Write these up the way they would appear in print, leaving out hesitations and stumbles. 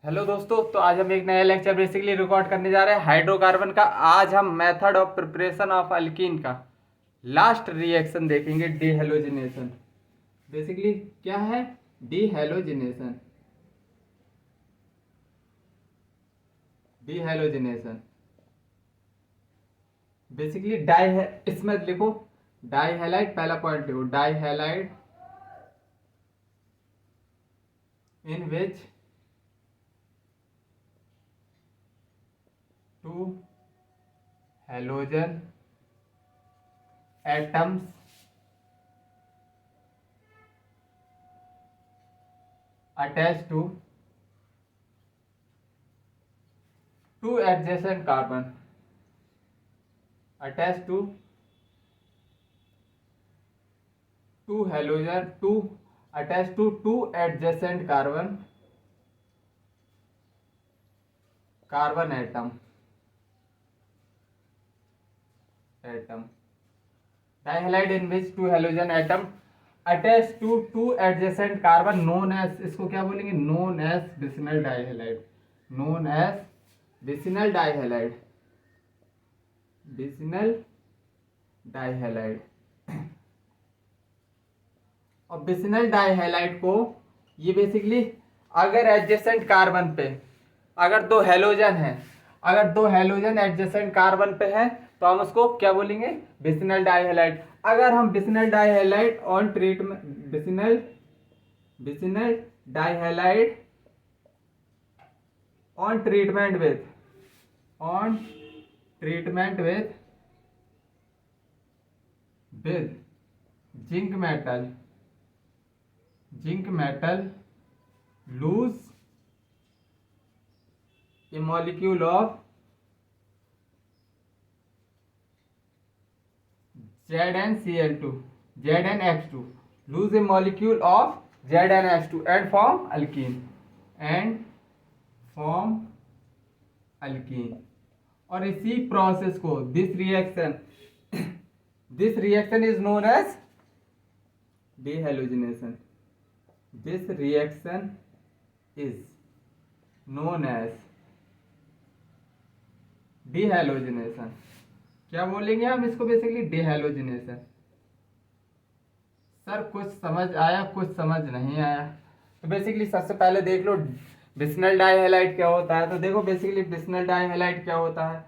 Hello दोस्तों, तो आज हम एक नया लेक्चर बेसिकली रिकॉर्ड करने जा रहे हैं हाइड्रोकार्बन का। आज हम method of preparation of alkyne का लास्ट रिएक्शन देखेंगे, डीहेलोजिनेशन। बेसिकली क्या है डीहेलोजिनेशन? डीहेलोजिनेशन बेसिकली डाई है, इसमें लिखो डाई हैलाइड, पहला पॉइंट लिखो dihalide in which two halogen atoms attached to two adjacent carbon attached to two halogen two attached to two adjacent carbon atom dihalide in which two halogen atom attached to two adjacent carbon known as, इसको क्या बोलेंगे, known as vicinal dihalide, known as vicinal dihalide, vicinal dihalide। और vicinal डाइहैलाइड को ये basically अगर adjacent carbon पे अगर दो हेलोजन है, अगर दो हेलोजन एडजेसेंट कार्बन पे है तो हम उसको क्या बोलेंगे, विसिनल डाइहैलाइड। अगर हम vicinal dihalide on treatment vicinal dihalide on treatment with zinc metal lose a molecule of ZnCl2 ZnH2 lose a molecule of ZnH2 and form alkene। और इसी प्रोसेस को this reaction is known as dehalogenation. This reaction is known as dehalogenation। क्या बोलेंगे हम इसको, basically dehalogenation। Sir कुछ समझ आया, कुछ समझ नहीं आया? तो बेसिकली सबसे पहले देख लो विसिनल डाइहैलाइड क्या होता है। तो देखो बेसिकली विसिनल डाइहैलाइड क्या होता है,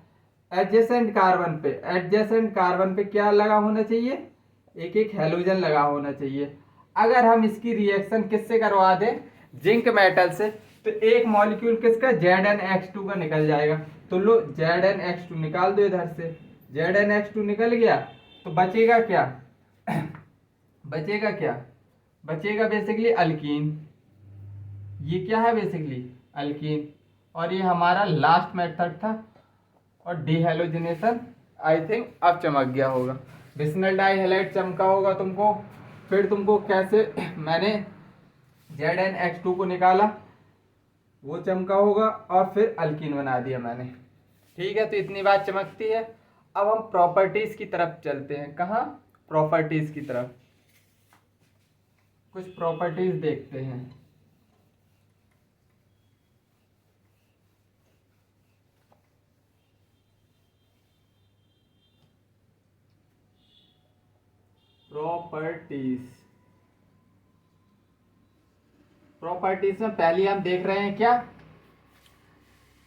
एडजेसेंट कार्बन पे क्या लगा होना चाहिए, एक एक हेलोजन लगा होना चाहिए। अगर हम इसकी रिएक्शन किससे करवा दें, जिंक मेटल से, तो एक मॉलिक्यूल किसका, Znx2 का निकल जाएगा। तो लो Znx2 निकाल दो इधर से, Znx2 निकल गया तो बचेगा क्या बचेगा बेसिकली अल्कीन। ये क्या है बेसिकली अल्कीन। और ये हमारा लास्ट मेथड था। और डीहेलोजिनेशन आई थिंक अब चमक गया होगा, विसिनल डाइहैलाइड चमका होगा तुमको। फिर तुमको कैसे मैंने Znx2 को निकाला वो चमका होगा, और फिर अल्कीन बना दिया मैंने। ठीक है, तो इतनी बात चमकती है। अब हम प्रॉपर्टीज की तरफ चलते हैं। कहाँ, प्रॉपर्टीज की तरफ। कुछ प्रॉपर्टीज देखते हैं। प्रॉपर्टीज में पहली हम देख रहे हैं क्या,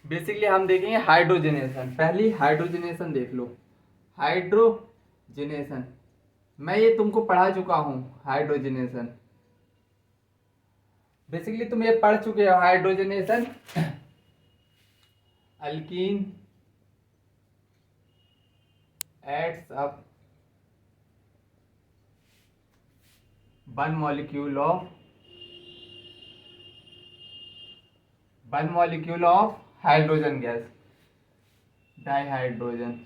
बेसिकली हम देखेंगे हाइड्रोजनेशन। पहली हाइड्रोजनेशन देख लो, हाइड्रोजनेशन मैं ये तुमको पढ़ा चुका हूं। हाइड्रोजनेशन बेसिकली तुम ये पढ़ चुके हो। Hydrogenation alkyne adds up one molecule of hydrogen gas, dihydrogen,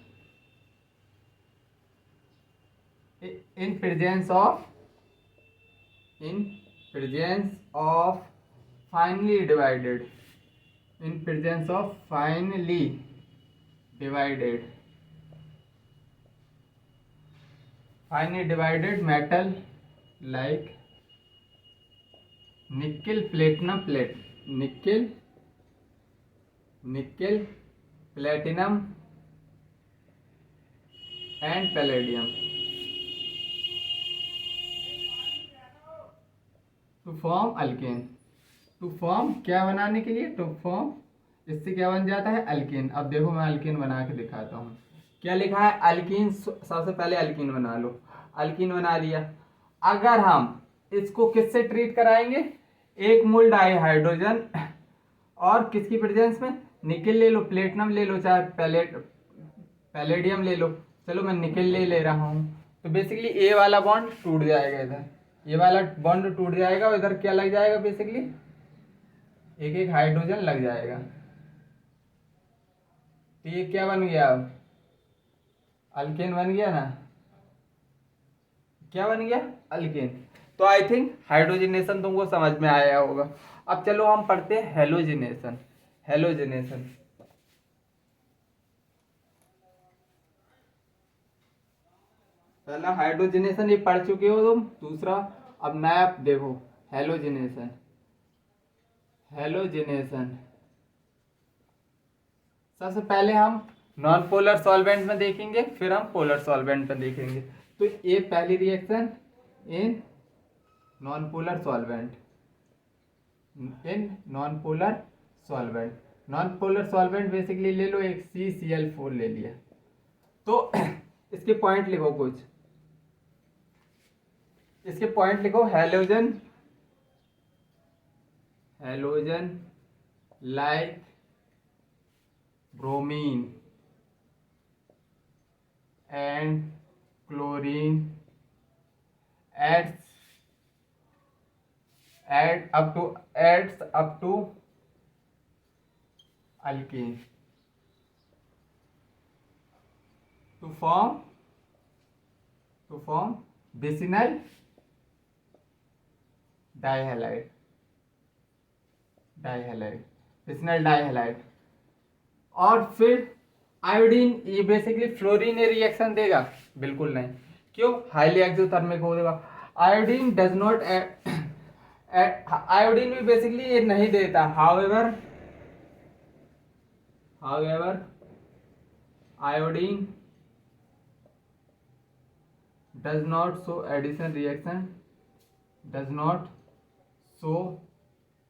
in presence of finely divided metal like nickel nickel, platinum and palladium to form alkane. To form क्या बनाने के लिए? टू फॉर्म, इससे क्या बन जाता है? अल्केन। अब देखो मैं अल्केन बना के दिखाता हूँ। क्या लिखा है? अल्कीन। सबसे पहले अल्कीन बना लो। अल्कीन बना लिया। अगर हम इसको किससे ट्रीट कराएंगे? 1 मोल डाईहाइड्रोजन और किसकी प्रेजेंस में? निकेल ले लो, प्लेटिनम ले लो, चाहे पैलेडियम ले लो। चलो मैं निकेल ले रहा हूँ। तो बेसिकली ए वाला बॉन्ड टूट जाएगा, इधर ये वाला बॉन्ड टूट जाएगा और इधर क्या लग जाएगा? बेसिकली एक एक हाइड्रोजन लग जाएगा। तो ये क्या बन गया? अब अल्केन बन गया ना। क्या बन गया? अल्केन। तो आई थिंक हाइड्रोजनेशन तुमको समझ में आया होगा। अब चलो हम पढ़ते हैं हेलोजिनेशन। हेलोजिनेशन पहला हाइड्रोजनेशन ये पढ़ चुके हो तुम। दूसरा अब नया देखो, हेलोजिनेशन। हेलोजिनेशन सबसे पहले हम नॉन पोलर सॉल्वेंट में देखेंगे, फिर हम पोलर सॉल्वेंट में देखेंगे। तो ये पहली reaction in non polar solvent. In non polar solvent, non polar solvent basically ले लो, एक CCl4 ले लिया। तो इसके पॉइंट लिखो कुछ, इसके पॉइंट लिखो। Halogen, halogen like bromine and chlorine adds up to alkene to form vicinal dihalide, vicinal dihalide। और फिर आयोडीन, ये बेसिकली फ्लोरीन ये रिएक्शन देगा? बिल्कुल नहीं। क्यों? हाईली एक्सोथर्मिक हो जाएगा। आयोडीन डज नॉट, आयोडीन भी बेसिकली ये नहीं देता। However iodine does not show addition reaction, does not show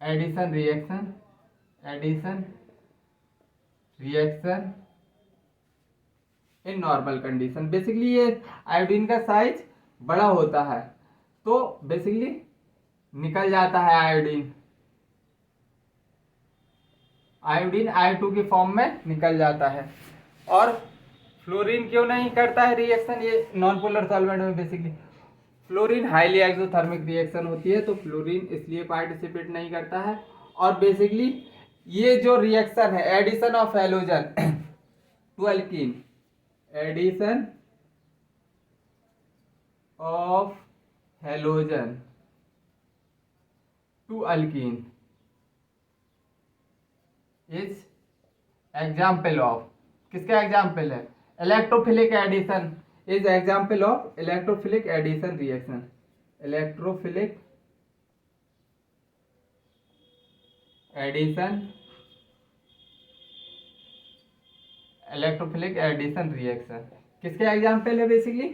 addition reaction in normal condition. Basically ये आयोडीन का साइज बड़ा होता है, तो बेसिकली निकल जाता है आयोडीन I2 के फॉर्म में निकल जाता है। और फ्लोरीन क्यों नहीं करता है रिएक्शन ये नॉन पोलर सॉल्वेंट में? Basically fluorine highly exothermic reaction होती है, तो फ्लोरीन इसलिए पार्टिसिपेट नहीं करता है। और बेसिकली ये जो रिएक्शन है, addition of halogen to alkene, addition of halogen to alkene is example of, किसका एग्जाम्पल है? Electrophilic addition is example of electrophilic addition reaction. Electrophilic addition reaction किसके एग्जाम्पल है? Basically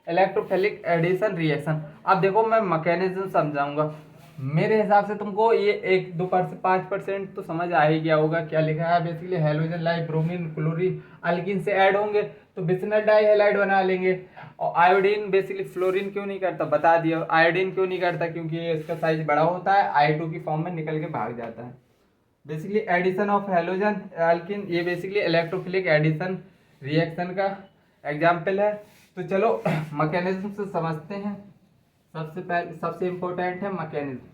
electrophilic addition reaction. अब देखो मैं mechanism समझाऊंगा। मेरे हिसाब से तुमको ये 1-2-5% तो समझ आ ही गया होगा। क्या लिखा है? Basically halogen like bromine chlorine alkyne से ऐड होंगे तो विसिनल डाइहैलाइड बना लेंगे। और आयोडीन बेसिकली फ्लोरीन क्यों नहीं करता बता दिया। आयोडीन क्यों नहीं करता? क्योंकि इसका साइज बड़ा होता है, I2 की फॉर्म में निकल के भाग जाता है। Basically addition of halogen alkene, ये बेसिकली इलेक्ट्रोफिलिक एडिशन रिएक्शन का एग्जाम्पल है। तो चलो मैकेनिज्म से समझते हैं। सबसे पहले सबसे इंपॉर्टेंट है मैकेनिज्म,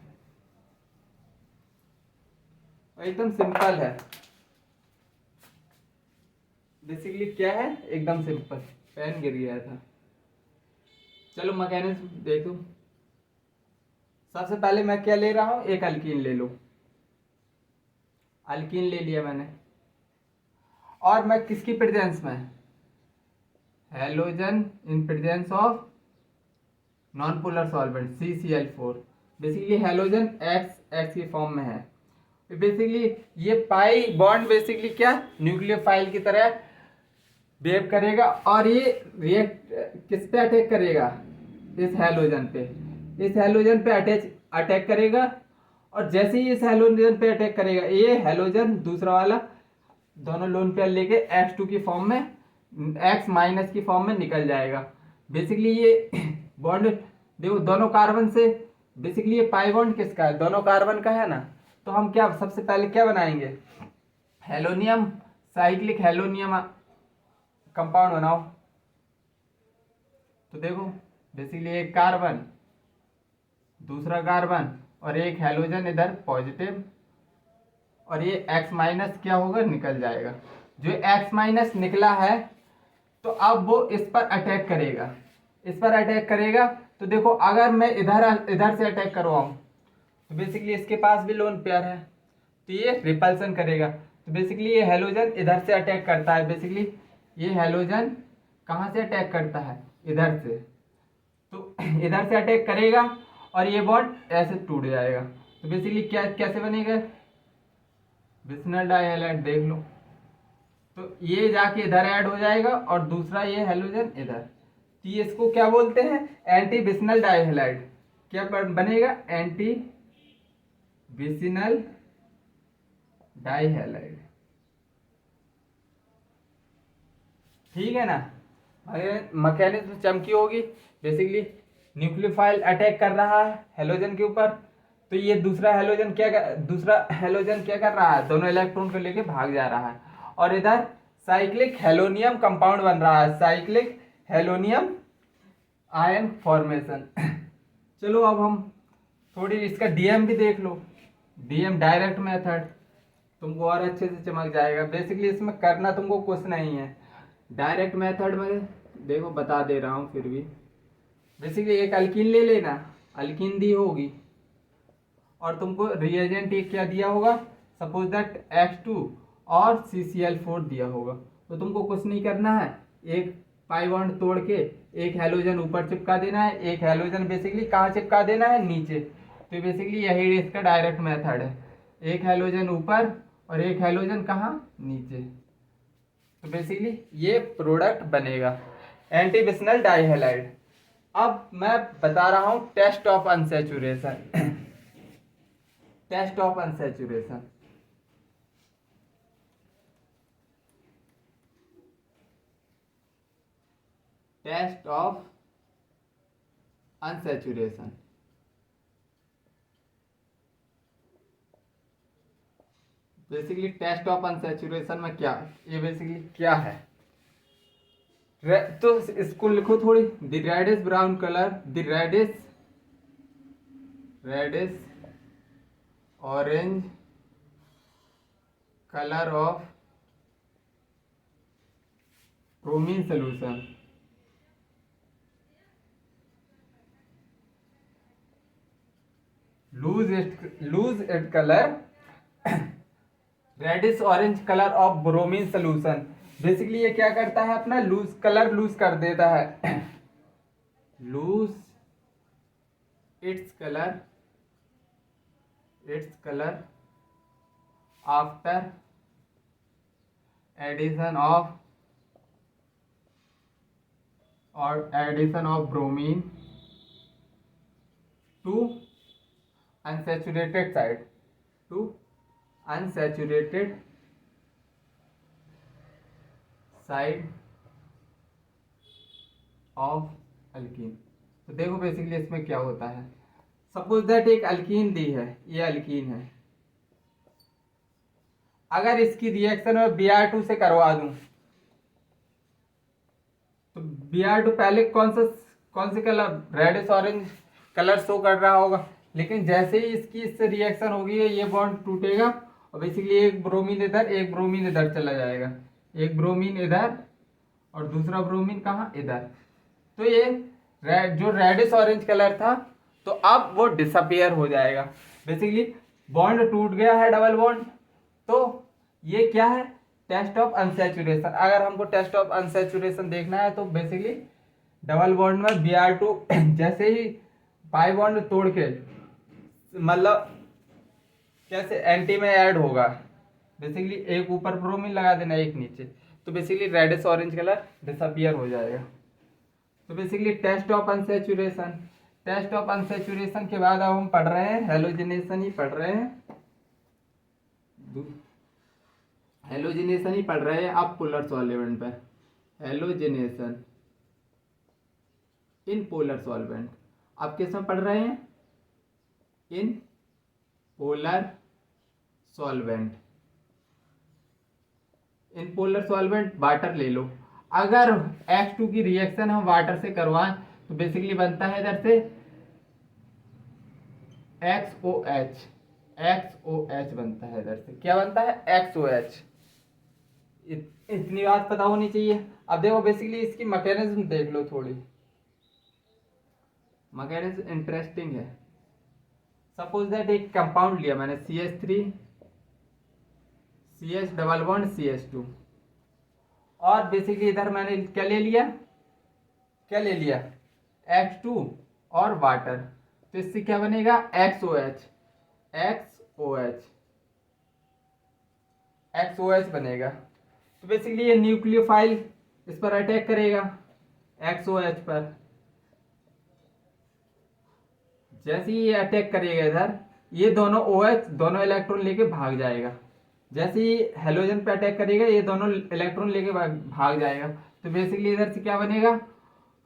एकदम सिंपल है। बेसिकली क्या है? एकदम सिंपल। पेन गिर गया था। चलो मैकेनिज्म देखो। सबसे पहले मैं क्या ले रहा हूं? एक अल्कीन ले लो। अल्कीन ले लिया मैंने, और मैं किसकी प्रेजेंस में? Halogen in presence of non polar solvent CCl4। Basically halogen X की फॉर्म में है बेसिकली ये पाई बॉन्ड बेसिकली क्या न्यूक्लियोफाइल की तरह बिहेव करेगा और ये रिएक्ट किस पे अटैक करेगा, इस हैलोजन पे, इस हैलोजन पे अटैक करेगा। और जैसे ही इस हैलोजन पे अटैक करेगा ये हैलोजन दूसरा वाला दोनों लोन पेयर लेके X2 की फॉर्म में, X माइनस की फॉर्म में निकल जाएगा। बेसिकली ये बॉन्ड देखो दोनों कार्बन से, बेसिकली ये पाई बॉन्ड किसका है, दोनों कार्बन का है ना। तो हम क्या सबसे पहले क्या बनाएंगे, हेलोनियम साइक्लिक हेलोनियम कंपाउंड बनाओ। तो देखो बेसिकली एक कार्बन, दूसरा कार्बन और एक हेलोजन इधर पॉजिटिव, और ये X माइनस क्या होगा निकल जाएगा। जो X माइनस निकला है तो अब वो इस पर अटैक करेगा, इस पर अटैक करेगा। तो देखो अगर मैं इधर इधर से अटैक करवाऊं तो बेसिकली इसके पास भी लोन पेयर है तो ये रिपल्सन करेगा। तो बेसिकली ये हेलोजन इधर से अटैक करता है, बेसिकली ये हेलोजन कहाँ से अटैक करता है, इधर से। तो इधर से अटैक करेगा और ये बॉन्ड ऐसे टूट जाएगा। तो बेसिकली क्या कैसे बनेगा, विस्नल डाइहैलाइड देख लो। तो ये जाके इधर ऐड हो जाएगा और दूसरा ये हेलोजन इधर। तो ये इसको क्या बोलते हैं, एंटी विस्नल डाइहैलाइड। क्या बनेगा, एंटी विसिनल डाइहैलाइड। ठीक है ना। मैकेनिज्म चमकी होगी, बेसिकली न्यूक्लियोफाइल अटैक कर रहा है हेलोजन के ऊपर। तो ये दूसरा हेलोजन क्या कर रहा है, दोनों इलेक्ट्रॉन को लेके भाग जा रहा है और इधर साइक्लिक हेलोनियम कंपाउंड बन रहा है, साइक्लिक हेलोनियम आयन फॉर्मेशन। चलो अब हम थोड़ी इसका डीएम भी देख लो, डीएम डायरेक्ट मेथड, तुमको और अच्छे से चमक जाएगा। बेसिकली इसमें करना तुमको कुछ नहीं है, डायरेक्ट मेथड में देखो बता दे रहा हूँ फिर भी। बेसिकली एक अल्कीन ले लेना, अल्कीन दी होगी और तुमको रिएजेंट एक क्या दिया होगा, सपोज दैट X2 और CCl4 दिया होगा। तो तुमको कुछ नहीं करना है, एक पाई बॉन्ड तोड़ के एक हेलोजन ऊपर चिपका देना है, एक हेलोजन बेसिकली कहाँ चिपका देना है, नीचे। तो बेसिकली यही इसका डायरेक्ट मेथड है, एक हेलोजन ऊपर और एक हेलोजन कहाँ, नीचे। तो बेसिकली ये प्रोडक्ट बनेगा एंटी विस्नल डाइहैलाइड। अब मैं बता रहा हूं test of unsaturation. Test of unsaturation, test of unsaturation. Basically test of unsaturation में क्या, ये बेसिकली क्या है, तो इसको लिखो थोड़ी, the reddish brown colour, the reddish orange colour of bromine solution, lose it colour, reddish orange colour of bromine solution. Basically ये क्या करता है, अपना लूज कर देता है, lose its colour after addition of bromine to unsaturated side, to unsaturated side of alkene. तो देखो बेसिकली इसमें क्या होता है, सपोज दैट एक अल्कीन दी है, ये अल्कीन है, अगर इसकी रिएक्शन में Br2 से करवा दूं तो Br2 पहले कौन से colour, reddish orange colour show कर रहा होगा, लेकिन जैसे ही इसकी इससे रिएक्शन होगी ये बॉन्ड टूटेगा और बेसिकली एक ब्रोमीन इधर चला जाएगा, एक ब्रोमीन इधर और दूसरा ब्रोमीन कहाँ, इधर। तो ये जो रेडिश ऑरेंज कलर था तो अब वो डिसअपियर हो जाएगा। बेसिकली बॉन्ड टूट गया है, डबल बॉन्ड। तो ये क्या है, टेस्ट ऑफ अनसैचुरेशन। अगर हमको टेस्ट ऑफ अनसैचुरेशन देखना है तो बेसिकली डबल बॉन्ड में Br2 जैसे ही पाई बॉन्ड तोड़ के, मतलब कैसे एंटी में ऐड होगा, बेसिकली एक ऊपर ब्रोमीन लगा देना एक नीचे, तो basically reddish orange colour disappear हो जाएगा। तो basically test of unsaturation, test of unsaturation के बाद अब हम पढ़ रहे हैं हेलोजिनेशन ही पढ़ रहे हैं, हेलोजिनेशन ही पढ़ रहे हैं आप पोलर सॉल्वेंट पे, हेलोजिनेशन इन पोलर सॉल्वेंट। आप किस में पढ़ रहे हैं, in polar solvent. In polar solvent water ले लो, अगर H2 की रिएक्शन हम वाटर से करवाएं तो बेसिकली बनता है इधर से XOH, XOH बनता है इधर से, क्या बनता है XOH। इतनी बात पता होनी चाहिए। अब देखो बेसिकली इसकी मैकेनिज्म देख लो थोड़ी, मैकेनिज्म इंटरेस्टिंग है। सपोज दैट एक कंपाउंड लिया मैंने CH3 CH double bond CH2, और बेसिकली इधर मैंने क्या ले लिया, क्या ले लिया H2 और वाटर, तो इससे क्या बनेगा XOH, XOH, XOH बनेगा। तो बेसिकली ये न्यूक्लियोफाइल इस पर अटैक करेगा XOH पर, जैसे ही ये अटैक करेगा इधर ये दोनों OH दोनों इलेक्ट्रॉन लेके भाग जाएगा, जैसे ही हेलोजन पे अटैक करेगा ये दोनों इलेक्ट्रॉन लेके भाग जाएगा। तो बेसिकली इधर से क्या बनेगा,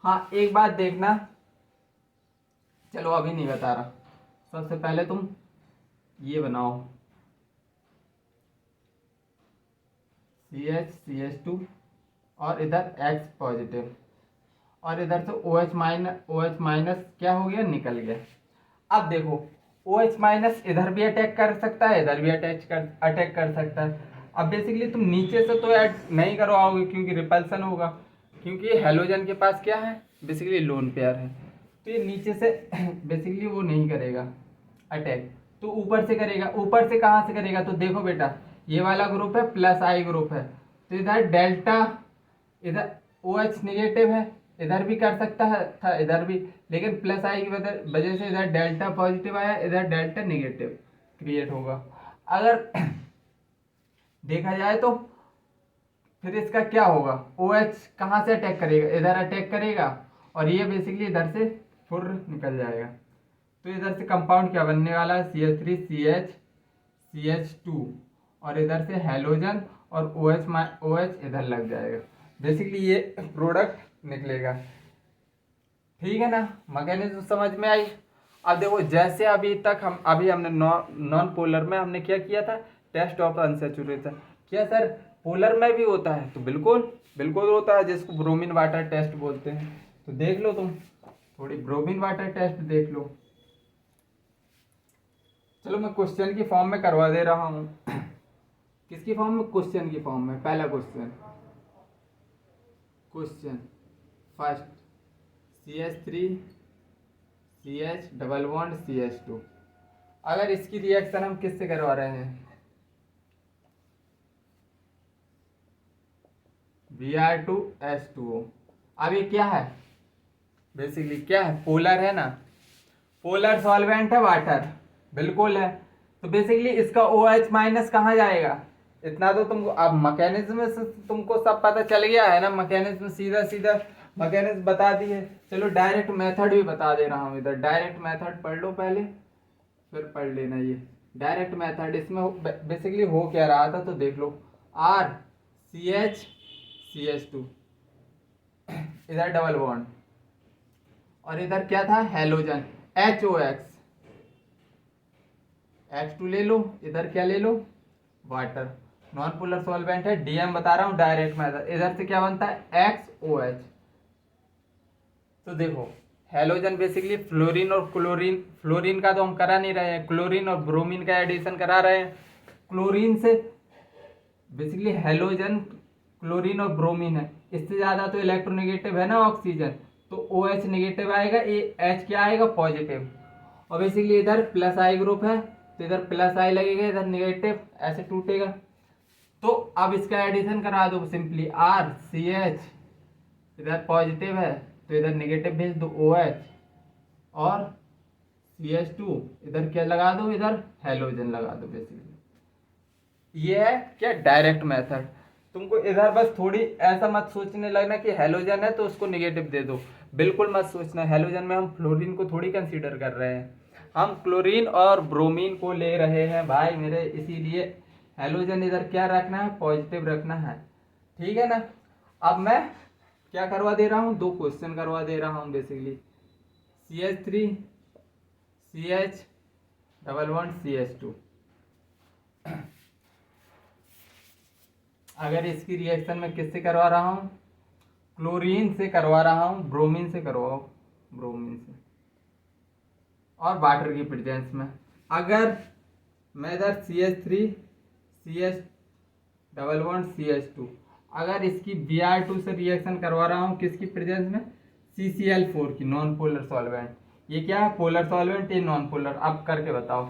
हाँ एक बात देखना, चलो अभी नहीं बता रहा, सबसे पहले तुम ये बनाओ CH CH2 और इधर X पॉजिटिव, और इधर से OH माइनस क्या हो गया, निकल गया। अब देखो OH माइनस इधर भी अटैक कर सकता है, इधर भी अटैक कर सकता है। अब बेसिकली तुम नीचे से तो ऐड नहीं करवाओगे क्योंकि रिपल्सन होगा, क्योंकि हेलोजन के पास क्या है, बेसिकली लोन पेयर है, तो ये नीचे से बेसिकली वो नहीं करेगा अटैक, तो ऊपर से करेगा। ऊपर से कहाँ से करेगा, तो देखो बेटा ये वाला ग्रुप है प्लस I ग्रुप है, तो इधर डेल्टा, इधर OH निगेटिव है, इधर भी कर सकता है था इधर भी, लेकिन प्लस I की वजह से इधर डेल्टा पॉजिटिव आया, इधर डेल्टा निगेटिव क्रिएट होगा। अगर देखा जाए तो फिर इसका क्या होगा, OH कहाँ से अटैक करेगा, इधर अटैक करेगा, और ये बेसिकली इधर से फुर निकल जाएगा। तो इधर से कंपाउंड क्या बनने वाला है, CH3 CH CH2, और इधर से हेलोजन और OH इधर लग जाएगा, बेसिकली ये प्रोडक्ट निकलेगा। ठीक है ना, मैकेनिज्म समझ में आई। अब देखो जैसे अभी तक हमने नॉन पोलर में हमने क्या किया था, टेस्ट ऑफ अनसैचुरेशन। क्या सर पोलर में भी होता है, तो बिल्कुल बिल्कुल होता है, जिसको ब्रोमीन वाटर टेस्ट बोलते हैं। तो देख लो तुम थोड़ी ब्रोमीन वाटर टेस्ट देख लो। चलो मैं क्वेश्चन की फॉर्म में करवा दे रहा हूँ। किसकी फॉर्म में, क्वेश्चन की फॉर्म में। पहला question first CH3 CH double bond CH2, अगर इसकी रिएक्शन हम किससे करवा रहे हैं, Br2H2O। अब ये क्या है, बेसिकली क्या है, पोलर है ना, पोलर सॉल्वेंट है वाटर, बिल्कुल है। तो बेसिकली इसका OH माइनस कहाँ जाएगा, इतना तो तुमको अब मैकेनिज्म से तुमको सब पता चल गया है ना, मैकेनिज्म सीधा सीधा मैकेनिज्म बता दी है। चलो डायरेक्ट मेथड भी बता दे रहा हूँ, इधर डायरेक्ट मेथड पढ़ लो पहले, फिर पढ़ लेना ये डायरेक्ट मेथड। इसमें बेसिकली हो क्या रहा था तो देख लो, RCH CH2, इधर डबल बॉन्ड, और इधर क्या था हेलोजन HOX, H2 ले लो, इधर क्या ले लो वाटर, नॉन पोलर सॉल्वेंट है, DM बता रहा हूँ डायरेक्ट मेथड। इधर से क्या बनता है XOH। तो देखो हेलोजन बेसिकली फ्लोरीन और क्लोरीन, फ्लोरीन का तो हम करा नहीं रहे हैं, क्लोरीन और ब्रोमीन का एडिशन करा रहे हैं। क्लोरीन से बेसिकली हेलोजन क्लोरीन और ब्रोमीन है, इससे ज़्यादा तो इलेक्ट्रोनेगेटिव है ना ऑक्सीजन, तो OH नेगेटिव आएगा, ये H क्या आएगा पॉजिटिव, और बेसिकली इधर प्लस I ग्रुप है तो इधर प्लस I लगेगा, इधर नेगेटिव, ऐसे टूटेगा। तो अब इसका एडिशन करा दो सिंपली, RCH इधर पॉजिटिव है तो इधर नेगेटिव भेज दो OH, और CH2, इधर क्या लगा दो, इधर हैलोजन लगा दो बेसिकली। ये है क्या डायरेक्ट मेथड। तुमको इधर बस थोड़ी ऐसा मत सोचने लगना कि हैलोजन है तो उसको निगेटिव दे दो, बिल्कुल मत सोचना। हैलोजन में हम फ्लोरीन को थोड़ी कंसीडर कर रहे हैं, हम क्लोरीन और ब्रोमीन को ले रहे हैं भाई मेरे, इसीलिए हैलोजन इधर क्या रखना है, पॉजिटिव रखना है, ठीक है ना। अब मैं क्या करवा दे रहा हूँ, दो क्वेश्चन करवा दे रहा हूँ basically. CH3 CH double bond CH2, अगर इसकी रिएक्शन मैं किससे करवा रहा हूँ, क्लोरीन से करवा रहा हूँ, ब्रोमीन से करवाओ, ब्रोमीन से, और वाटर की प्रेजेंस में। अगर मैं इधर CH3 CH double bond CH2, अगर इसकी Br2 से रिएक्शन करवा रहा हूँ किसकी प्रेजेंस में, CCl4 की, नॉन पोलर सॉल्वेंट। ये क्या है, पोलर सॉल्वेंट, ये नॉन पोलर। अब करके बताओ।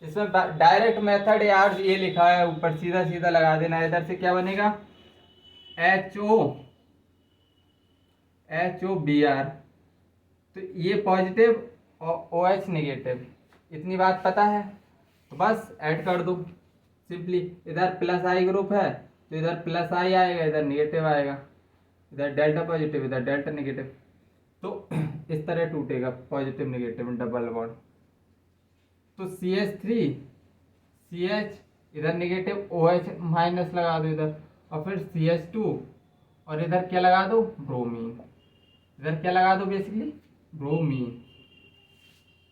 इसमें डायरेक्ट मेथड यार ये लिखा है ऊपर, सीधा सीधा लगा देना। इधर से क्या बनेगा, HO तो ये पॉजिटिव और OH नेगेटिव, इतनी बात पता है, तो बस ऐड कर दो सिंपली। इधर प्लस आई ग्रुप है तो इधर प्लस आई आएगा, इधर नेगेटिव आएगा, इधर डेल्टा पॉजिटिव, इधर डेल्टा नेगेटिव, तो इस तरह टूटेगा पॉजिटिव नेगेटिव डबल बॉन्ड। तो CH3 CH, इधर नेगेटिव OH माइनस लगा दो इधर, और फिर CH2, और इधर क्या लगा दो, ब्रोमीन, इधर क्या लगा दो बेसिकली, ब्रोमीन।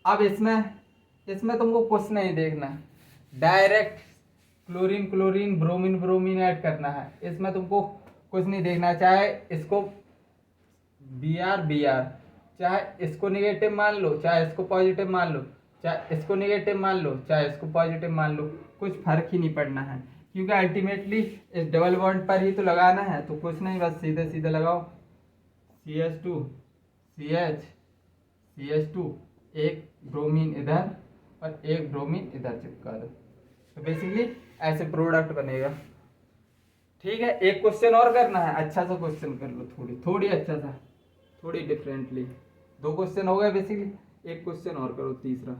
अब इसमें तुमको कुछ नहीं देखना, direct chlorine chlorine bromine bromine add करना है। इसमें तुमको कुछ नहीं देखना, चाहे इसको Br चाहे इसको निगेटिव मान लो, चाहे इसको पॉजिटिव मान लो, चाहे इसको निगेटिव मान लो, चाहे इसको पॉजिटिव मान लो, कुछ फर्क ही नहीं पड़ना है, क्योंकि अल्टीमेटली इस डबल बॉन्ड पर ही तो लगाना है। तो कुछ नहीं, बस सीधे सीधे लगाओ, CH2 CH CH2, एक ब्रोमीन इधर और एक ब्रोमीन इधर चिपका दो, तो बेसिकली ऐसे प्रोडक्ट बनेगा, ठीक है। एक क्वेश्चन और करना है, अच्छा सा क्वेश्चन कर लो, थोड़ी अच्छा सा, थोड़ी डिफरेंटली। दो क्वेश्चन हो गए बेसिकली, एक क्वेश्चन और करो तीसरा।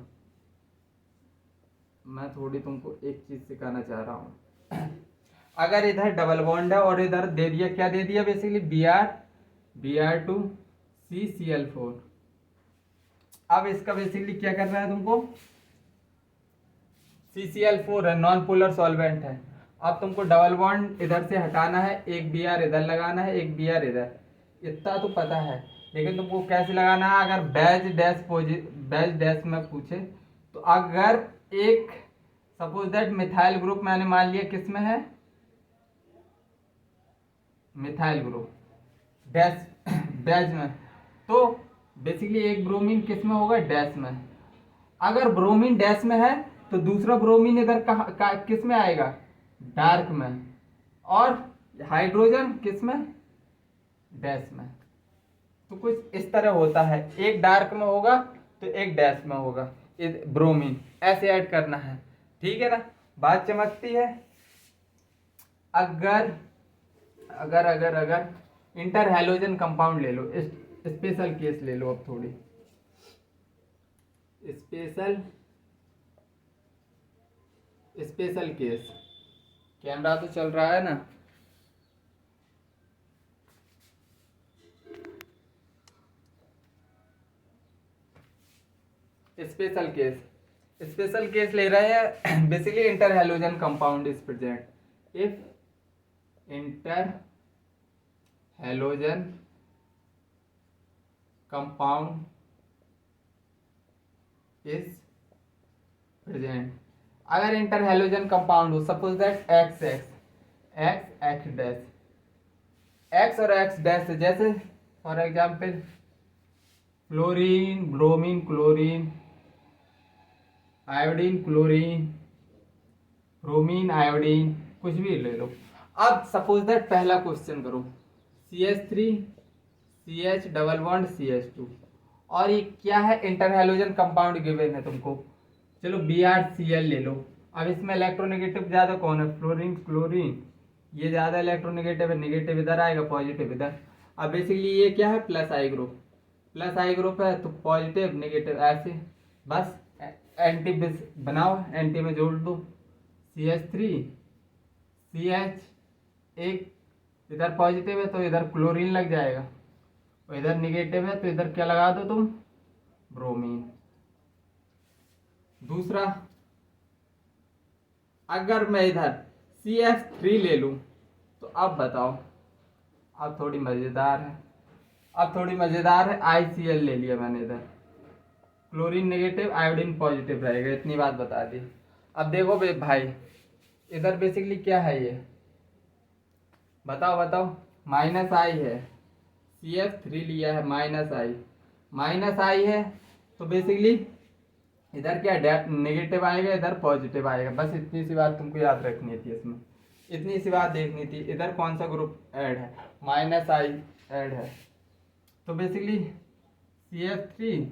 मैं थोड़ी तुमको एक चीज सिखाना चाह रहा हूँ। अगर इधर डबल बॉन्ड है और इधर दे दिया, क्या दे दिया बेसिकली, Br2 CCl4। अब इसका बेसिकली क्या करना है तुमको, CCl4 है, नॉन पोलर सॉल्वेंट है। अब तुमको डबल बॉन्ड इधर से हटाना है, एक Br इधर लगाना है, एक Br इधर, इतना तो पता है, लेकिन तुमको कैसे लगाना है। अगर बैच डैश में पूछे तो अगर एक सपोज दैट मिथाइल ग्रुप मैंने मान लिया किस में है, मिथाइल ग्रुप डैश बैच में, तो बेसिकली एक ब्रोमीन किस में होगा, डैश में। अगर ब्रोमीन डैश में है तो दूसरा ब्रोमीन इधर किस में आएगा, डार्क में, और हाइड्रोजन किस में, डैश में। तो कुछ इस तरह होता है, एक डार्क में होगा तो एक डैश में होगा, ब्रोमीन ऐसे ऐड करना है, ठीक है ना। बात चमकती है। अगर अगर अगर अगर इंटर हैलोजन कंपाउंड ले लो, स्पेशल केस ले लो, अब थोड़ी स्पेशल केस। कैमरा तो चल रहा है ना, स्पेशल केस ले रहे हैं basically. Inter halogen compound is present, if inter halogen compound is present. अगर इंटर हैलोजन कंपाउंड हो, suppose that x dash, x और एक्स डैश, जैसे for example fluorine bromine chlorine, iodine chlorine, bromine iodine, कुछ भी ले लो। अब suppose that पहला question करो, CH3 CH double bond CH2, और ये क्या है, इंटर हैलोजन कंपाउंड गिवन है तुमको। चलो BrCl ले लो। अब इसमें इलेक्ट्रोनेगेटिव ज्यादा कौन है, फ्लोरीन क्लोरीन, ये ज्यादा इलेक्ट्रोनेगेटिव है, नेगेटिव इधर आएगा, पॉजिटिव इधर। अब बेसिकली ये क्या है, प्लस आई ग्रुप है तो पॉजिटिव नेगेटिव ऐसे, बस एंटी बनाओ, एंटी में जोड़ दो CH3 CH, एक इधर पॉजिटिव है तो इधर क्लोरीन लग जाएगा, और इधर निगेटिव है तो इधर क्या लगा दो तुम, ब्रोमीन। दूसरा, अगर मैं इधर CH3 ले लूं तो अब बताओ, अब थोड़ी मजेदार है, ICl ले लिया मैंने इधर, क्लोरीन नेगेटिव आयोडीन पॉजिटिव रहेगा, इतनी बात बता दी। अब देखो भाई इधर बेसिकली क्या है ये, बताओ, -I है, CH3 लिया है, -I है, तो बेसिकली इधर क्या नेगेटिव आएगा, इधर पॉजिटिव आएगा, बस इतनी सी बात तुमको याद रखनी थी इसमें, इतनी सी बात देखनी थी। इधर कौन सा ग्रुप ऐड है, -I ऐड है, तो बेसिकली CH3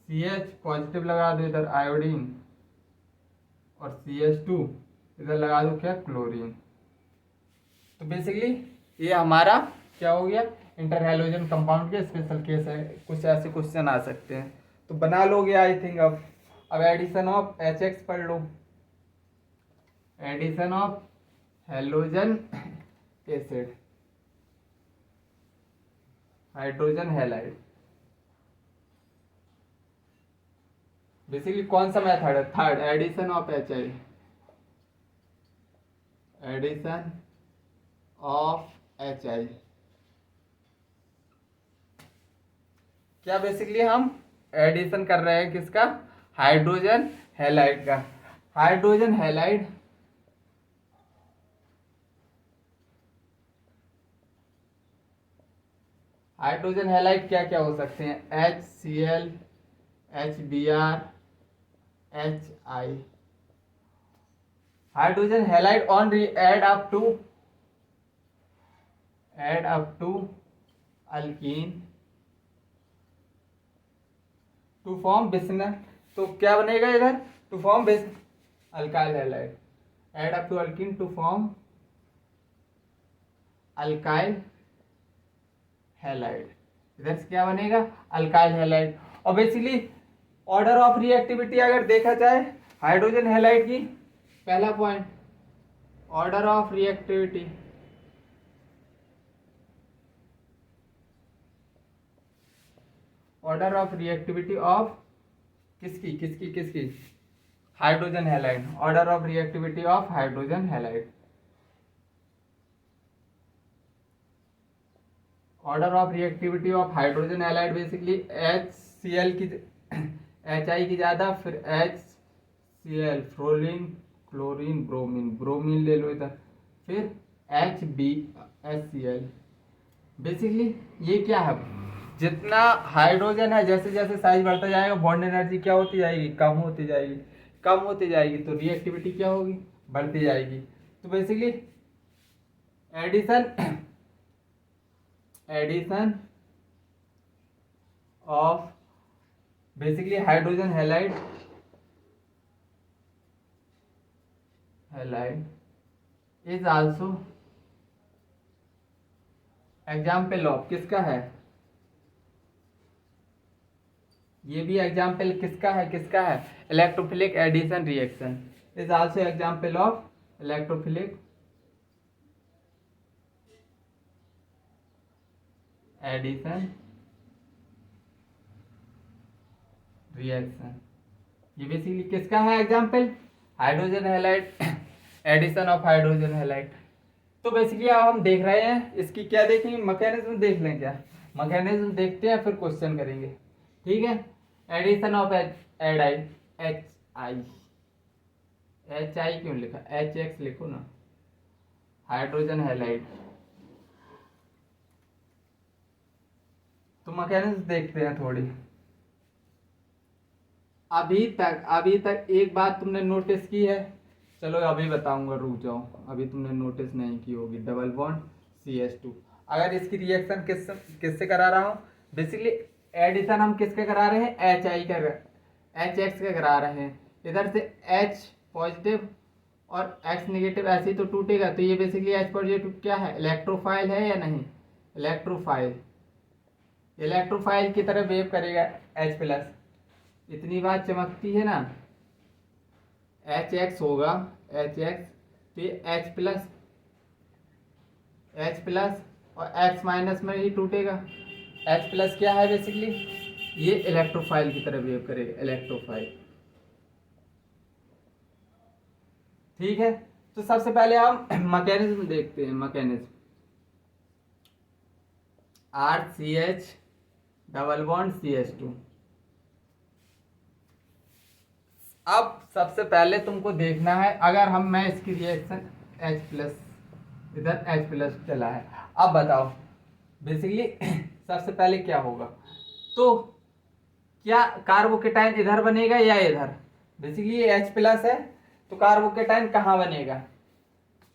CH पॉजिटिव लगा दो इधर आयोडीन, और CH2 इधर लगा दो क्या, क्लोरीन। तो बेसिकली ये हमारा क्या हो गया, इंटर हैलोजन कंपाउंड के स्पेशल केस है, कुछ ऐसे क्वेश्चन आ सकते हैं, तो बना लोगे आई थिंक। अब एडिशन ऑफ HX पढ़ लो, addition of halogen acid, hydrogen halide, basically कौन सा मेथड है, third, addition of HI, addition of HI, क्या बेसिकली हम एडिशन कर रहे हैं किसका, हाइड्रोजन हैलाइड का। हाइड्रोजन हैलाइड क्या क्या हो सकते हैं, HCl HBr HI। Hydrogen halide on add up to alkene to form बिस्नल, तो क्या बनेगा इधर, to form alkyl halide, add up to alkene to form alkyl halide, इधर से क्या बनेगा, अल्काइल हैलाइड। और बेसिकली ऑर्डर ऑफ रिएक्टिविटी अगर देखा जाए हाइड्रोजन हैलाइड की, पहला point order of reactivity, order of reactivity of किसकी hydrogen halide, order of reactivity of hydrogen halide, order of reactivity of hydrogen halide basically HCl की HI की ज्यादा, फिर HCl फ्लोरीन क्लोरीन ब्रोमीन ले लो इधर, फिर HCl। बेसिकली ये क्या है, जितना हाइड्रोजन है जैसे जैसे साइज बढ़ता जाएगा बॉन्ड एनर्जी क्या होती जाएगी, कम होती जाएगी, तो रिएक्टिविटी क्या होगी, बढ़ती जाएगी। तो basically addition of basically hydrogen halide is also example of किसका है, ये भी एग्जाम्पल किसका है, electrophilic addition reaction is also example of electrophilic addition reaction. ये बेसिकली किसका है example, hydrogen halide, addition of hydrogen halide. तो बेसिकली अब हम देख रहे हैं इसकी क्या देखेंगे, मैकेनिज्म देख लें, क्या मैकेनिज्म देखते हैं फिर क्वेश्चन करेंगे, ठीक है। एडिशन ऑफ एच आई क्यों लिखा, HX लिखो ना, हाइड्रोजन हैलाइड। तो मैकेनिज्म देखते हैं थोड़ी। अभी तक एक बात तुमने नोटिस की है, चलो अभी बताऊंगा, रुक जाओ, अभी तुमने नोटिस नहीं की होगी, डबल बॉन्ड CH2। अगर इसकी रिएक्शन किससे करा रहा हूँ, बेसिकली एडिशन हम किसके करा रहे हैं, HI का, HX का करा रहे हैं। इधर से H पॉजिटिव और X नेगेटिव ऐसे ही तो टूटेगा, तो ये बेसिकली H पॉजिटिव क्या है, इलेक्ट्रोफाइल है या नहीं, इलेक्ट्रोफाइल की तरह वेव करेगा H प्लस, इतनी बात चमकती है ना, एच एक्स होगा, एच एक्स, तो ये एच प्लस और एक्स माइनस में ही टूटेगा। एच प्लस क्या है बेसिकली, ये इलेक्ट्रोफाइल की तरह बिहेव करेगा, इलेक्ट्रोफाइल। ठीक है, तो सबसे पहले हम मैकेनिज्म देखते हैं। Mechanism, R C H double bond C H two. अब सबसे पहले तुमको देखना है, अगर मैं इसकी रिएक्शन H प्लस, इधर H प्लस चला है, अब बताओ बेसिकली सबसे पहले क्या होगा, तो क्या कार्बोकेटाइन इधर बनेगा या इधर। बेसिकली ये H प्लस है, तो कार्बोकेटाइन कहाँ बनेगा,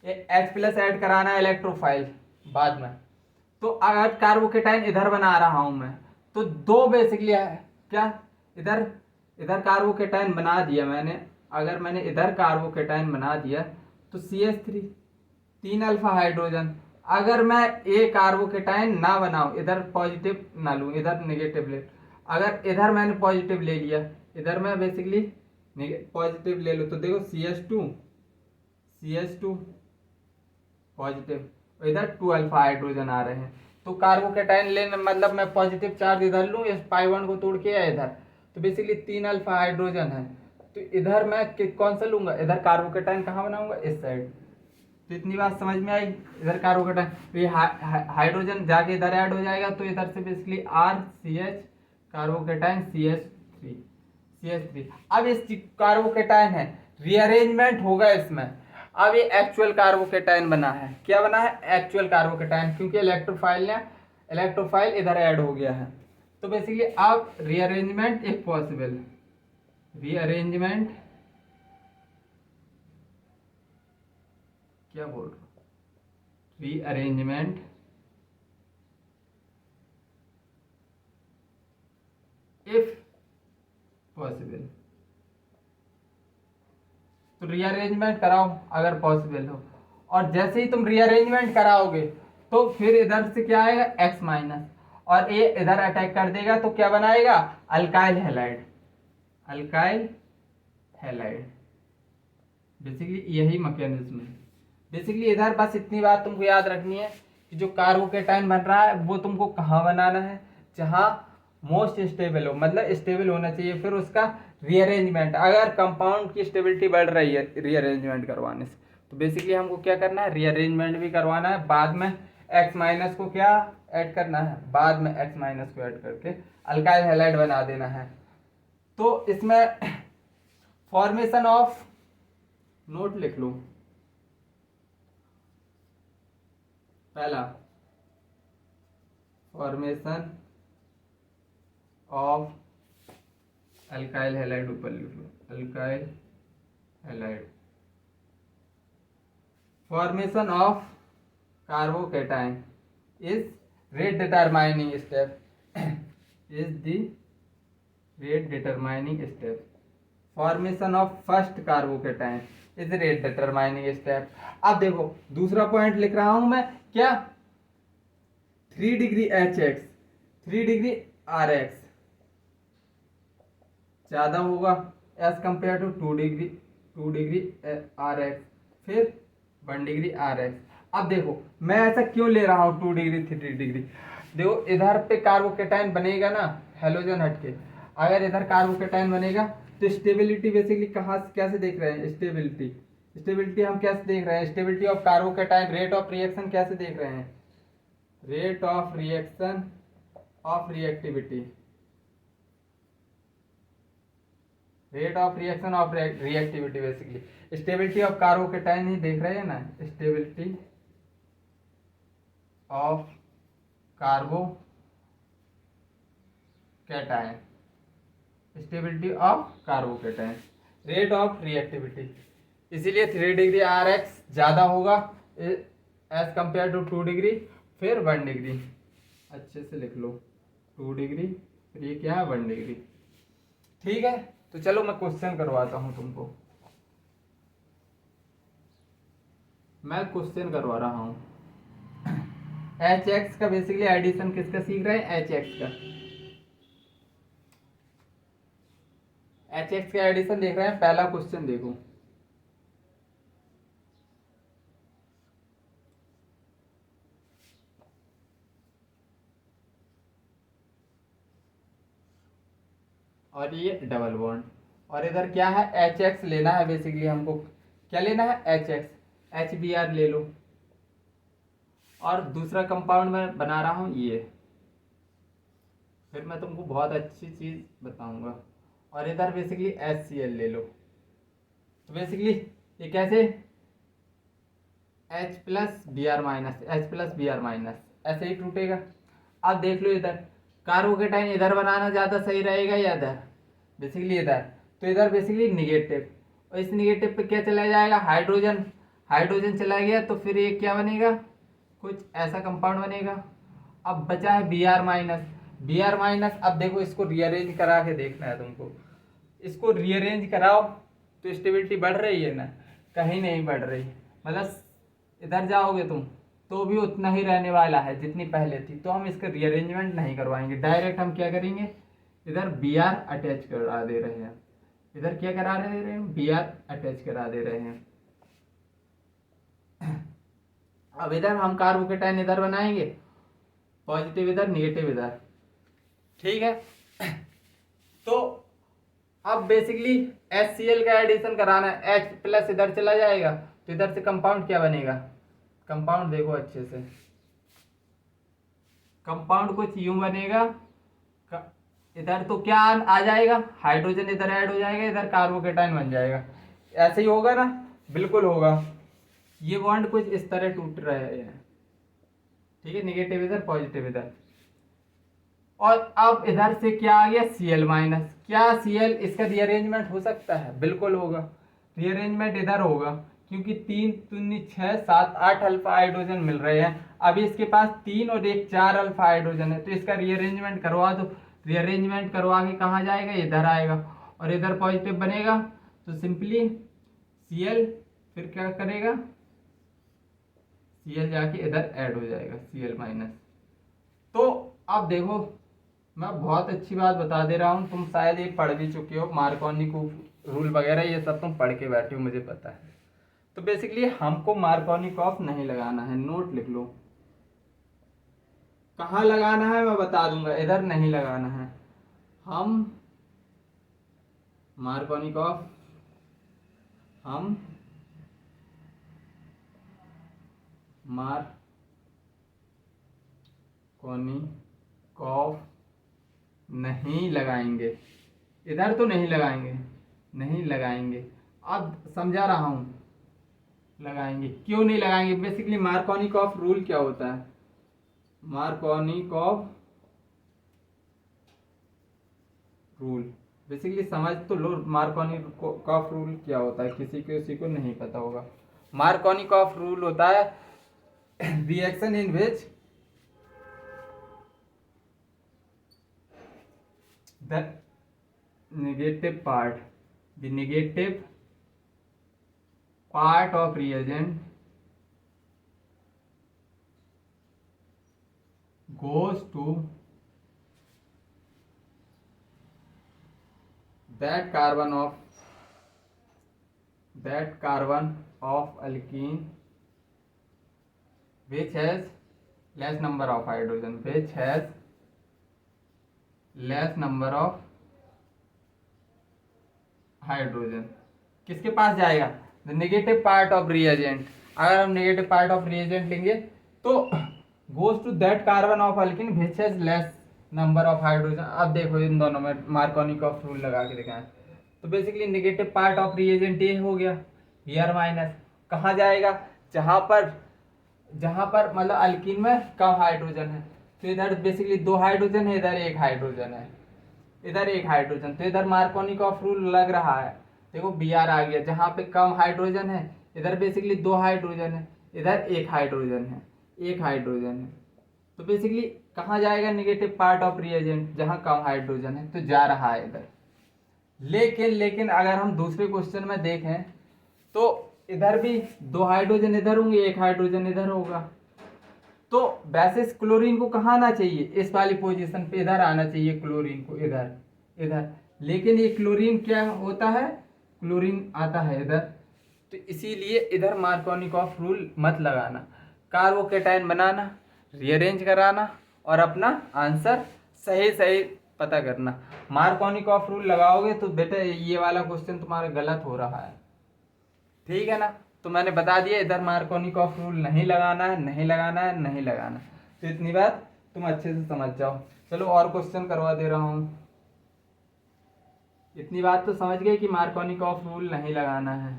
ये H प्लस ऐड कराना है इलेक्ट्रोफाइल बाद में। तो अगर कार्बोकेटाइन इधर बना रहा हूं मैं, तो दो बेसिकली है क्या, इधर इधर कार्बोकेटाइन बना दिया मैंने, अगर मैंने इधर कार्बोकेटाइन बना दिया तो CH3, 3 अल्फा हाइड्रोजन। अगर मैं ए कार्बोकेटाइन ना बनाऊं, इधर पॉजिटिव ना लूं, इधर नेगेटिव ले, अगर इधर मैंने पॉजिटिव ले लिया, इधर मैं बेसिकली पॉजिटिव ले लूं, तो देखो CH2 पॉजिटिव, इधर 2 अल्फा हाइड्रोजन आ रहे हैं। तो कार्बोकेटाइन लेने मतलब मैं पॉजिटिव चार्ज इधर लूं, इस पाई वन को तोड़ के, या इधर, तो बेसिकली 3 अल्फा हाइड्रोजन है, तो इधर मैं कौन सा लूंगा, इधर कार्बोकेटाइन कहाँ बनाऊंगा, इस साइड। तो इतनी बात समझ में आई, इधर कार्बोकेटाइन, तो ये हाइड्रोजन जाके इधर ऐड हो जाएगा, तो इधर से बेसिकली RCH कार्बोकेटाइन CH3। अब इस कार्बोकेटाइन है, रीअरेंजमेंट होगा इसमें। अब ये एक्चुअल कार्बोकेटाइन बना है, क्या बना है, एक्चुअल कार्बोकेटाइन, क्योंकि इलेक्ट्रोफाइल इधर ऐड हो गया है। तो बेसिकली अब रीअरेंजमेंट इफ पॉसिबल, रीअरेंजमेंट क्या बोल रहा हूं, रीअरेंजमेंट इफ पॉसिबल, तो रीअरेंजमेंट कराओ अगर पॉसिबल हो, और जैसे ही तुम रीअरेंजमेंट कराओगे तो फिर इधर से क्या आएगा, एक्स माइनस, और ये इधर अटैक कर देगा, तो क्या बनाएगा, alkyl halide, alkyl halide. Basically यही मैकेनिज्म है। बेसिकली इधर बस इतनी बात तुमको याद रखनी है कि जो कार्बोकेटाइन बन रहा है वो तुमको कहाँ बनाना है, जहाँ मोस्ट स्टेबल हो, मतलब स्टेबल होना चाहिए। फिर उसका रीअरेंजमेंट, अगर कंपाउंड की स्टेबिलिटी बढ़ रही है रीअरेंजमेंट करवाने से, तो बेसिकली हमको क्या करना है, रीअरेंजमेंट भी करवाना है, बाद में एक्स माइनस को क्या ऐड करना है, बाद में एक्स माइनस को ऐड करके अल्काइल हैलाइड बना देना है। तो इसमें फॉर्मेशन ऑफ, नोट लिख लो, पहला फॉर्मेशन ऑफ अल्काइल हैलाइड, ऊपर लिख लो, alkyl halide, formation of carbocation is rate determining step, is the rate determining step, formation of first carbocation is rate determining step. अब देखो दूसरा पॉइंट लिख रहा हूं मैं, क्या 3 डिग्री HX 3 डिग्री RX ज्यादा होगा as compare to 2 degree RX, फिर 1 डिग्री RX। अब देखो मैं ऐसा क्यों ले रहा हूँ 2 डिग्री 3 डिग्री, देखो इधर पे कार्बोकेटाइन बनेगा ना, हेलोजन हटके, अगर इधर कार्बोकेटाइन बनेगा तो स्टेबिलिटी बेसिकली कहाँ कैसे देख रहे हैं, स्टेबिलिटी हम कैसे देख रहे हैं, stability of carbocation, rate of reaction कैसे देख रहे हैं, rate of reaction of reactivity, rate of reaction of reactivity, basically stability of carbocation ही देख रहे हैं ना, stability of carbocation, stability of carbocation, rate of reactivity, इसीलिए 3 डिग्री RX ज्यादा होगा एज कंपेयर टू 2 डिग्री, फिर 1 डिग्री, अच्छे से लिख लो 2 डिग्री, फिर ये क्या है 1 डिग्री। ठीक है, तो चलो मैं क्वेश्चन करवाता हूं तुमको, मैं क्वेश्चन करवा रहा हूं। HX का बेसिकली एडिशन किसका सीख रहे हैं, HX का, HX का एडिशन देख रहे हैं, पहला क्वेश्चन देखो। और ये डबल बॉन्ड, और इधर क्या है, HX लेना है बेसिकली हमको। क्या लेना है, HX, HBr ले लो। और दूसरा कंपाउंड मैं बना रहा हूँ ये, फिर मैं तुमको बहुत अच्छी चीज बताऊंगा। और इधर बेसिकली HCl ले लो। तो बेसिकली ये कैसे, H plus B R minus, H plus B R minus, ऐसे ही टूटेगा। अब देख लो इधर कार्बोकेटाइन इधर बनाना ज़्यादा सही रहेगा या इधर, बेसिकली इधर। तो इधर बेसिकली निगेटिव, और इस निगेटिव पे क्या चला जाएगा, हाइड्रोजन। हाइड्रोजन चला गया तो फिर ये क्या बनेगा, कुछ ऐसा कंपाउंड बनेगा। अब बचा है B R minus. B R minus, अब देखो इसको रीअरेंज करा के देखना है तुमको। इसको रीअरेंज कराओ तो स्टेबिलिटी बढ़ रही है ना, कहीं नहीं बढ़ रही। मतलब इधर जाओगे तुम तो भी उतना ही रहने वाला है जितनी पहले थी। तो हम इसका रीअरेंजमेंट नहीं करवाएंगे, डायरेक्ट हम क्या करेंगे, इधर बी आर अटैच करा दे रहे हैं। इधर क्या करा रहे हैं, बी आर अटैच करा दे रहे हैं। अब इधर हम कार्बोकेटाइन इधर बनाएंगे, पॉजिटिव इधर निगेटिव इधर, ठीक है। तो अब बेसिकली HCl का एडिशन कराना है, H प्लस इधर चला जाएगा तो इधर से कंपाउंड क्या बनेगा, कंपाउंड देखो अच्छे से, कंपाउंड कुछ यूं बनेगा। इधर तो क्या आ जाएगा, हाइड्रोजन इधर ऐड हो जाएगा, इधर कार्बोकेटाइन बन जाएगा। ऐसे ही होगा ना, बिल्कुल होगा। ये बॉन्ड कुछ इस तरह टूट रहे हैं, ठीक है, निगेटिव इधर पॉजिटिव इधर। और अब इधर से क्या आ गया, Cl माइनस। क्या Cl, इसका रीअरेंजमेंट हो सकता है, बिल्कुल होगा। रीअरेंजमेंट इधर होगा क्योंकि 3 दूनी 6 7 8 अल्फा हाइड्रोजन मिल रहे हैं। अभी इसके पास 3 और 1 4 अल्फा हाइड्रोजन है, तो इसका रीअरेंजमेंट करवा दो। रीअरेंजमेंट करवा के कहाँ जाएगा, इधर आएगा और इधर पॉजिटिव बनेगा। तो सिंपली Cl फिर क्या करेगा, Cl जाके इधर ऐड हो जाएगा, Cl माइनस। तो अब देखो मैं बहुत अच्छी बात बता दे रहा हूँ, तुम शायद ये पढ़ भी चुके हो, मार्कोनिकॉफ रूल वगैरह ये सब तुम पढ़ के बैठे हो, मुझे पता है। तो बेसिकली हमको मार्कोनिकॉफ नहीं लगाना है, नोट लिख लो। कहाँ लगाना है मैं बता दूंगा, इधर नहीं लगाना है। हम मार्कोनिकॉफ, हम मार्कोनिकॉफ नहीं लगाएंगे, इधर तो नहीं लगाएंगे, नहीं लगाएंगे। अब समझा रहा हूं, लगाएंगे क्यों नहीं लगाएंगे। बेसिकली मार्कोनिकॉफ रूल क्या होता है, मार्कोनिकॉफ रूल बेसिकली समझ तो लो। मार्कोनिकॉफ रूल क्या होता है, किसी को नहीं पता होगा। मार्कोनिकॉफ रूल होता है reaction in which the negative part of reagent goes to that carbon of alkene which has less number of hydrogen, किसके पास जाएगा, the negative part of reagent. अगर हम नेगेटिव पार्ट ऑफ रिएजेंट लेंगे तो goes to that carbon of alkene which has less number of hydrogen. अब देखो इन दोनों में मार्कोनिकॉफ रूल लगा के दिखाएं। तो basically negative part of reagent ये हो गया, Br माइनस। कहाँ जाएगा, जहाँ पर मतलब अल्किन में कम हाइड्रोजन है। तो इधर बेसिकली 2 हाइड्रोजन है, इधर 1 हाइड्रोजन है, इधर 1 हाइड्रोजन। तो इधर मार्कोनिकॉफ रूल लग रहा है। देखो Br आ गया, जहाँ पे कम हाइड्रोजन है इधर बेसिकली 2 हाइड्रोजन है, इधर 1 हाइड्रोजन है, 1 हाइड्रोजन है। तो बेसिकली कहाँ जाएगा, नेगेटिव पार्ट ऑफ रिएजेंट, जहाँ कम हाइड्रोजन है, तो जा रहा है इधर। लेकिन अगर हम दूसरे क्वेश्चन में देखें तो इधर भी 2 हाइड्रोजन इधर होंगे, 1 हाइड्रोजन इधर होगा। तो बेसिस क्लोरीन को कहाँ आना चाहिए, इस वाली पोजीशन पे इधर आना चाहिए क्लोरीन को, इधर। लेकिन ये क्लोरीन क्या होता है, क्लोरीन आता है इधर, तो इसीलिए इधर मार्कोनिकॉफ रूल मत लगाना। कार्बोकेटाइन बनाना, रीअरेंज कराना और अपना आंसर सही सही पता करना। मार्कोनिकॉफ रूल लगाओगे तो बेटा ये वाला क्वेश्चन तुम्हारा गलत हो रहा है, ठीक है ना। तो मैंने बता दिया इधर मार्कोनिकॉफ रूल नहीं लगाना है, नहीं लगाना है, नहीं लगाना। तो इतनी बात तुम अच्छे से समझ जाओ। चलो और क्वेश्चन करवा दे रहा हूँ। इतनी बात तो समझ गए कि मार्कोनिकॉफ रूल नहीं लगाना है।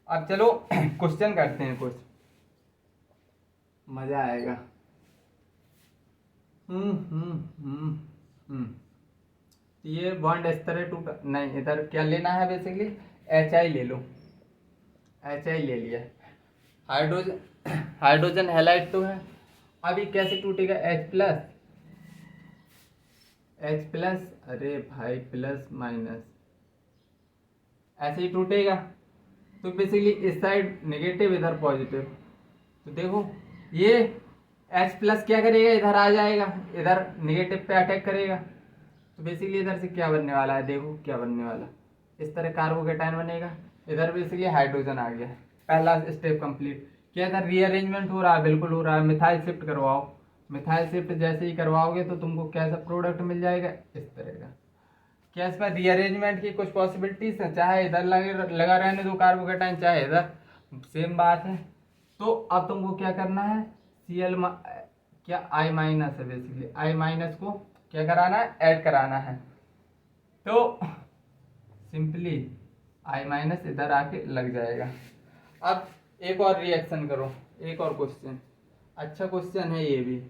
अब चलो क्वेश्चन करते हैं, कुछ मजा आएगा। ये बॉन्ड इस तरह टूटा नहीं, इधर क्या लेना है बेसिकली, एच आई ले लो, एच आई ले लिया। हाइड्रोजन हाइड्रोजन हैलाइड तो है, अभी कैसे टूटेगा, एच प्लस, एच प्लस, अरे भाई प्लस माइनस ऐसे ही टूटेगा। तो बेसिकली इस साइड नेगेटिव, इधर पॉजिटिव। तो देखो ये H प्लस क्या करेगा, इधर आ जाएगा, इधर नेगेटिव पे अटैक करेगा। तो बेसिकली इधर से क्या बनने वाला है, देखो क्या बनने वाला, इस तरह कार्बोकेटाइन बनेगा, इधर बेसिकली हाइड्रोजन आ गया। पहला स्टेप कंप्लीट। क्या इधर रीअरेंजमेंट हो रहा है, बिल्कुल हो रहा है। मिथाइल शिफ्ट करवाओ, मिथाइल शिफ्ट जैसे ही करवाओगे तो तुमको कैसा प्रोडक्ट मिल जाएगा, इस तरह का। क्या इसमें रीअरेंजमेंट की कुछ पॉसिबिलिटीज है, चाहे इधर लगा रहने दो कार्बोकेटाइन, चाहे इधर, सेम बात है। तो अब तुमको क्या करना है, Cl क्या I माइनस है, बेसिकली I माइनस को क्या कराना है, ऐड कराना है। तो सिंपली I माइनस इधर आके लग जाएगा। अब एक और रिएक्शन करो, एक और क्वेश्चन, अच्छा क्वेश्चन है ये भी।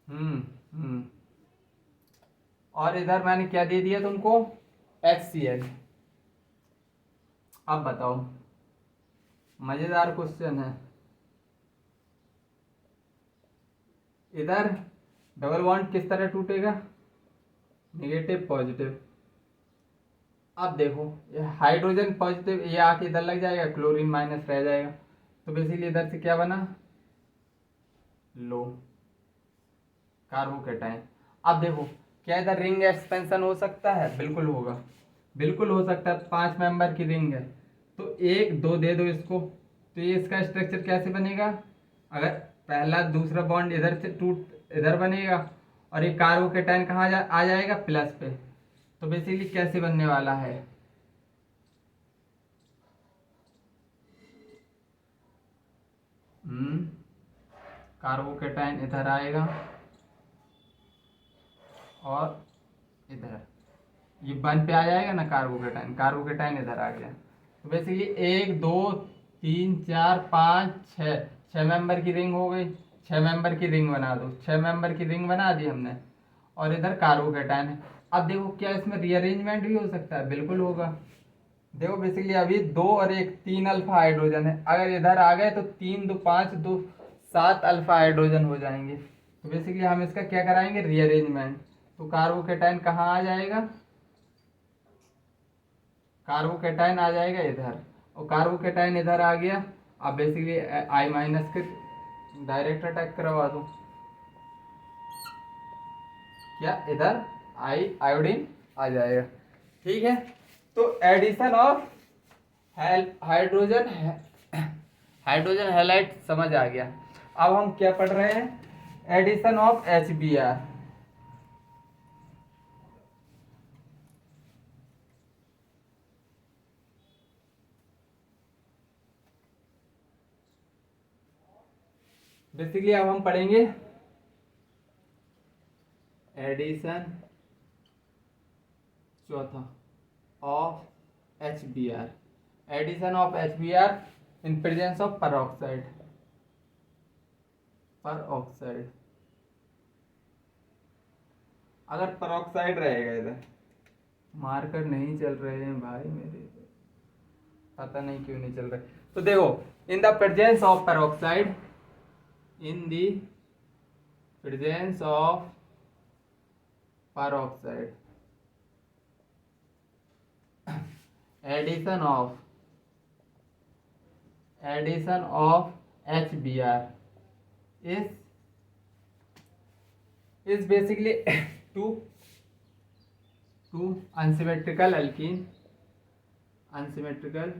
हम्म। और इधर मैंने क्या दे दिया तुमको, HCl। अब बताओ, मजेदार क्वेश्चन है। इधर डबल बॉन्ड किस तरह टूटेगा, नेगेटिव पॉजिटिव। अब देखो ये हाइड्रोजन पॉजिटिव, ये आके इधर लग जाएगा, क्लोरीन माइनस रह जाएगा। तो बेसिकली इधर से क्या बना, लो कार्बोकेटाइन। अब देखो क्या इधर रिंग एक्सपेंशन हो सकता है, बिल्कुल होगा, बिल्कुल हो सकता है। 5 मेंबर की रिंग है, तो 1 2 दे दो इसको, तो ये इसका स्ट्रक्चर कैसे बनेगा, अगर पहला दूसरा बॉन्ड इधर से टूट इधर बनेगा और ये कार्बोकेटाइन कहाँ आ जाएगा, प्लस पे। तो बेसिकली कैसे बनने वाला है, कार्बोकेटाइन इधर आएगा और इधर ये 1 पे आ जाएगा ना, कार्बोकेटाइन, कार्बोकेटाइन इधर आ गया। तो बेसिकली 1 2 3 4 5 6, 6 मेंबर की रिंग हो गई। 6 मेंबर की रिंग बना दो, 6 मेंबर की रिंग बना दी हमने, और इधर कार्बोकेटाइन है। अब देखो क्या इसमें रीअरेंजमेंट भी हो सकता है, बिल्कुल होगा। देखो बेसिकली अभी 2 और 1 3 अल्फा हाइड्रोजन है, अगर इधर आ गए तो 3 2 5 2 7 अल्फा हाइड्रोजन हो जाएंगे। तो बेसिकली हम इसका क्या कराएंगे, रीअरेंजमेंट। तो कार्बोकेटाइन कहाँ आ जाएगा, कार्बोकेटाइन आ जाएगा इधर, और कार्बोकेटाइन इधर आ गया। अब बेसिकली I माइनस के डायरेक्ट अटैक करवा दो, क्या इधर आयोडीन आ जाएगा, ठीक है। तो addition of hydrogen hydrogen halide समझ आ गया। अब हम क्या पढ़ रहे हैं, एडिशन ऑफ HBr। बेसिकली अब हम पढ़ेंगे एडिशन, चौथा, of HBr, addition of HBr in presence of peroxide, peroxide। अगर peroxide रहेगा इधर, मार्कर नहीं चल रहे हैं भाई मेरे, पता नहीं क्यों नहीं चल रहे। तो देखो, in the presence of peroxide, in the presence of peroxide, addition of addition of HBr is basically two unsymmetrical alkene unsymmetrical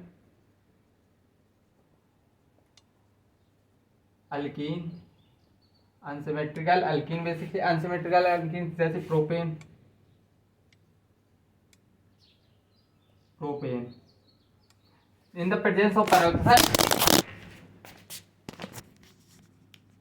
alkene basically unsymmetrical alkene जैसे propane in the presence of peroxide